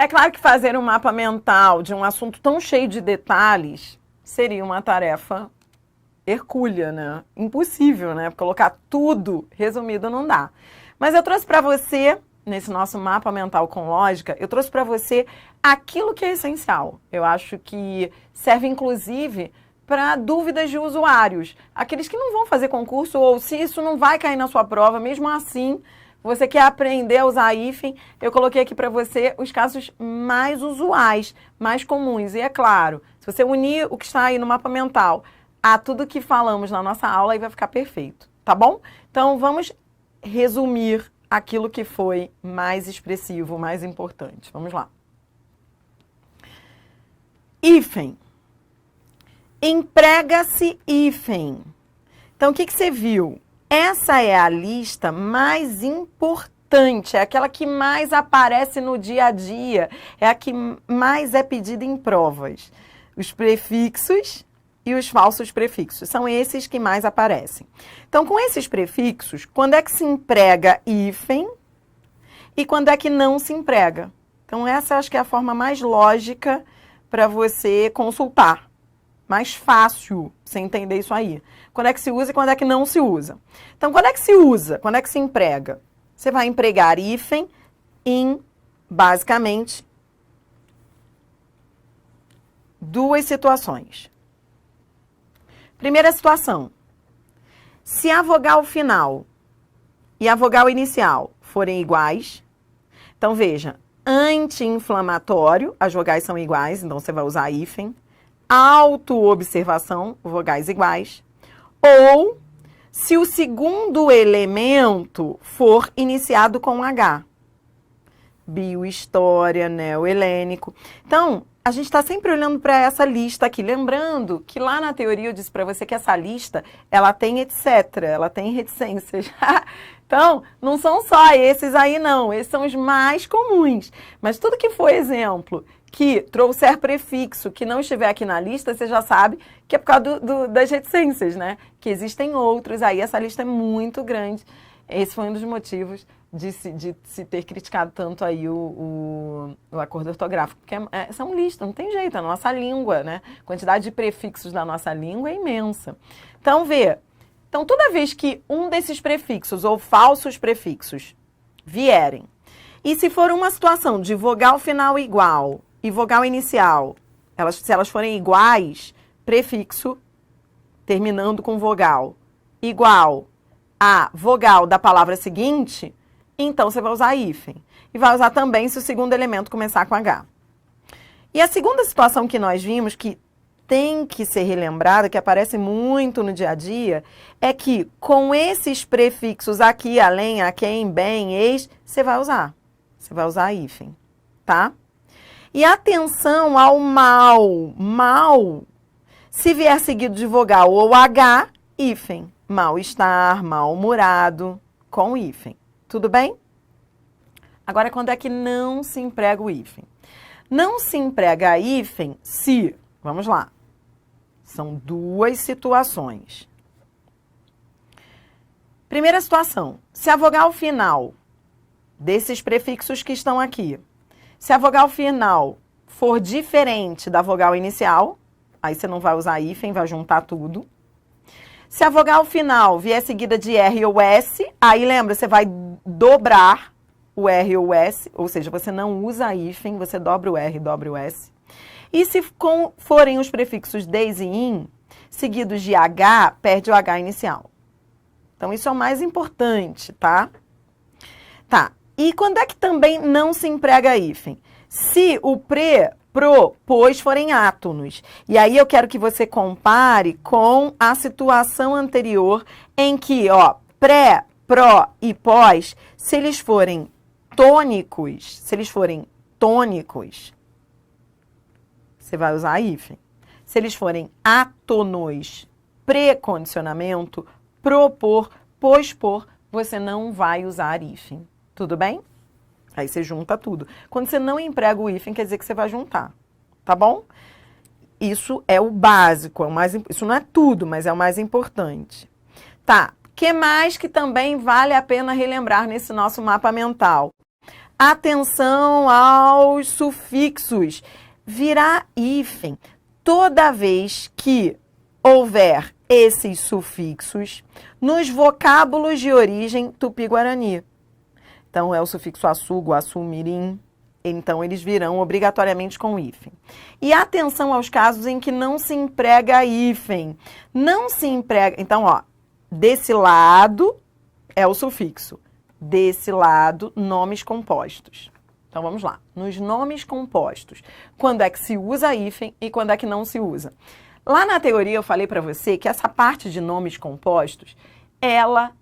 claro que fazer um mapa mental de um assunto tão cheio de detalhes seria uma tarefa hercúlea, né? Impossível, né? Colocar tudo resumido não dá. Mas eu trouxe para você, nesse nosso mapa mental com lógica, eu trouxe para você aquilo que é essencial. Eu acho que serve, inclusive, para dúvidas de usuários. Aqueles que não vão fazer concurso ou se isso não vai cair na sua prova, mesmo assim, você quer aprender a usar hífen, eu coloquei aqui para você os casos mais usuais, mais comuns. E é claro, se você unir o que está aí no mapa mental a tudo que falamos na nossa aula, aí vai ficar perfeito, tá bom? Então, vamos resumir aquilo que foi mais expressivo, mais importante. Vamos lá. Hífen. Emprega-se hífen. Então, o que você viu? Essa é a lista mais importante, é aquela que mais aparece no dia a dia, é a que mais é pedida em provas. Os prefixos e os falsos prefixos, são esses que mais aparecem. Então, com esses prefixos, quando é que se emprega hífen e quando é que não se emprega? Então, essa acho que é a forma mais lógica para você consultar. Mais fácil você entender isso aí. Quando é que se usa e quando é que não se usa. Então, quando é que se usa? Quando é que se emprega? Você vai empregar hífen em, basicamente, duas situações. Primeira situação. Se a vogal final e a vogal inicial forem iguais, então veja, anti-inflamatório, as vogais são iguais, então você vai usar hífen. Autoobservação, vogais iguais. Ou se o segundo elemento for iniciado com H. Biohistória, neo-helênico. Então, a gente está sempre olhando para essa lista aqui. Lembrando que lá na teoria eu disse para você que essa lista, ela tem etc., ela tem reticências. Então, não são só esses aí não, esses são os mais comuns. Mas tudo que for exemplo que trouxer prefixo que não estiver aqui na lista, você já sabe que é por causa das reticências, né? Que existem outros aí, essa lista é muito grande. Esse foi um dos motivos de se ter criticado tanto aí o acordo ortográfico, porque são listas, não tem jeito, a nossa língua, né? A quantidade de prefixos da nossa língua é imensa. Então, então toda vez que um desses prefixos ou falsos prefixos vierem, e se for uma situação de vogal final igual e vogal inicial, se elas forem iguais, prefixo terminando com vogal igual a vogal da palavra seguinte, então você vai usar hífen. E vai usar também se o segundo elemento começar com H. E a segunda situação que nós vimos, que tem que ser relembrada, que aparece muito no dia a dia, é que com esses prefixos aqui, além, a quem, bem, ex, você vai usar. Você vai usar hífen, tá? E atenção ao mal. Mal, se vier seguido de vogal ou H, hífen. Mal-estar, mal-humorado, com hífen. Tudo bem? Agora, quando é que não se emprega o hífen? Não se emprega hífen se, vamos lá, são duas situações. Primeira situação, se a vogal final desses prefixos que estão aqui, se a vogal final for diferente da vogal inicial, aí você não vai usar hífen, vai juntar tudo. Se a vogal final vier seguida de R ou S, aí lembra, você vai dobrar o R ou o S, ou seja, você não usa hífen, você dobra o R e dobra o S. E se forem os prefixos des e in, seguidos de H, perde o H inicial. Então, isso é o mais importante, tá? Tá. E quando é que também não se emprega hífen? Se o pre, pro, pós forem átonos. E aí eu quero que você compare com a situação anterior em que, ó, pré, pró e pós, se eles forem tônicos, você vai usar hífen. Se eles forem átonos, precondicionamento, propor, pospor, você não vai usar hífen. Tudo bem? Aí você junta tudo. Quando você não emprega o hífen, quer dizer que você vai juntar. Tá bom? Isso é o básico, isso não é tudo, mas é o mais importante. Tá. O que mais que também vale a pena relembrar nesse nosso mapa mental? Atenção aos sufixos. Virá hífen toda vez que houver esses sufixos nos vocábulos de origem tupi-guarani. Então, é o sufixo açu, guaçu, mirim. Então, eles virão obrigatoriamente com hífen. E atenção aos casos em que não se emprega hífen. Não se emprega... Então, ó, desse lado é o sufixo. Desse lado, nomes compostos. Então, vamos lá. Nos nomes compostos, quando é que se usa hífen e quando é que não se usa? Lá na teoria, eu falei para você que essa parte de nomes compostos, ela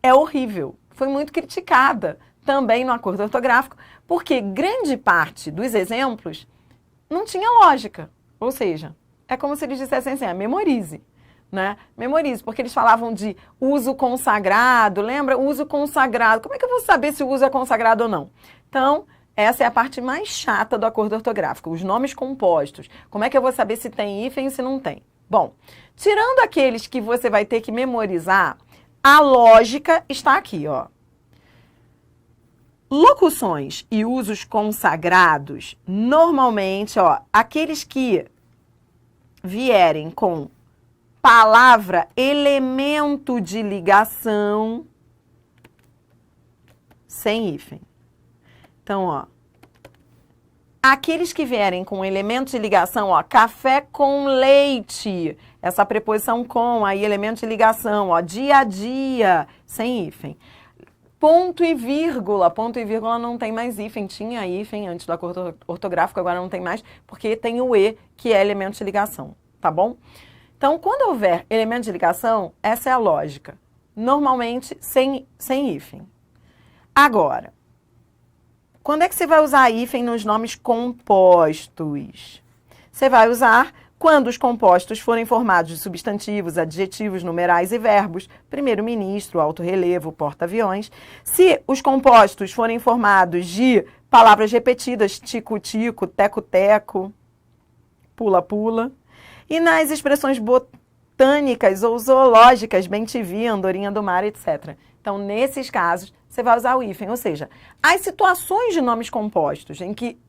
é horrível. Foi muito criticada também no acordo ortográfico, porque grande parte dos exemplos não tinha lógica. Ou seja, é como se eles dissessem assim, memorize. Né? Memorize, porque eles falavam de uso consagrado, lembra? Uso consagrado. Como é que eu vou saber se o uso é consagrado ou não? Então, essa é a parte mais chata do acordo ortográfico, os nomes compostos. Como é que eu vou saber se tem hífen e se não tem? Bom, tirando aqueles que você vai ter que memorizar, a lógica está aqui, ó. Locuções e usos consagrados, normalmente, ó, aqueles que vierem com palavra, elemento de ligação, sem hífen. Então, ó, aqueles que vierem com elemento de ligação, ó, café com leite, essa preposição com, aí elemento de ligação, ó, dia a dia, sem hífen. Ponto e vírgula não tem mais hífen, tinha hífen antes do acordo ortográfico, agora não tem mais, porque tem o E, que é elemento de ligação, tá bom? Então, quando houver elemento de ligação, essa é a lógica. Normalmente, sem hífen. Agora, quando é que você vai usar hífen nos nomes compostos? Você vai usar quando os compostos forem formados de substantivos, adjetivos, numerais e verbos, primeiro-ministro, alto-relevo, porta-aviões. Se os compostos forem formados de palavras repetidas, tico-tico, teco-teco, pula-pula. E nas expressões botânicas ou zoológicas, bem-te-vi, andorinha do mar, etc. Então, nesses casos, você vai usar o hífen. Ou seja, as situações de nomes compostos em que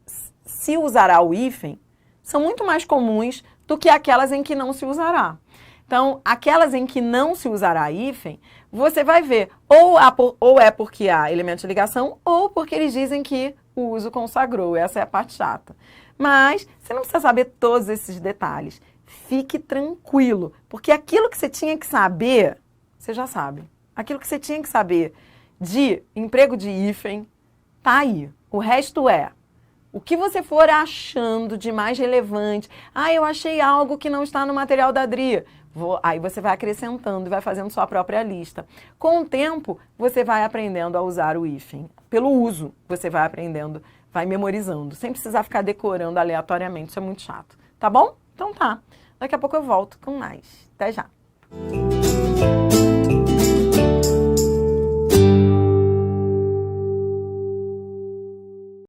se usará o hífen são muito mais comuns do que aquelas em que não se usará. Então, aquelas em que não se usará hífen, você vai ver ou é porque há elemento de ligação ou porque eles dizem que o uso consagrou. Essa é a parte chata. Mas você não precisa saber todos esses detalhes. Fique tranquilo, porque aquilo que você tinha que saber, você já sabe. Aquilo que você tinha que saber de emprego de hífen, tá aí. O resto é o que você for achando de mais relevante. Ah, eu achei algo que não está no material da Adri. Aí você vai acrescentando e vai fazendo sua própria lista. Com o tempo, você vai aprendendo a usar o hífen. Pelo uso, você vai aprendendo, vai memorizando, sem precisar ficar decorando aleatoriamente. Isso é muito chato. Tá bom? Então tá. Daqui a pouco eu volto com mais. Até já.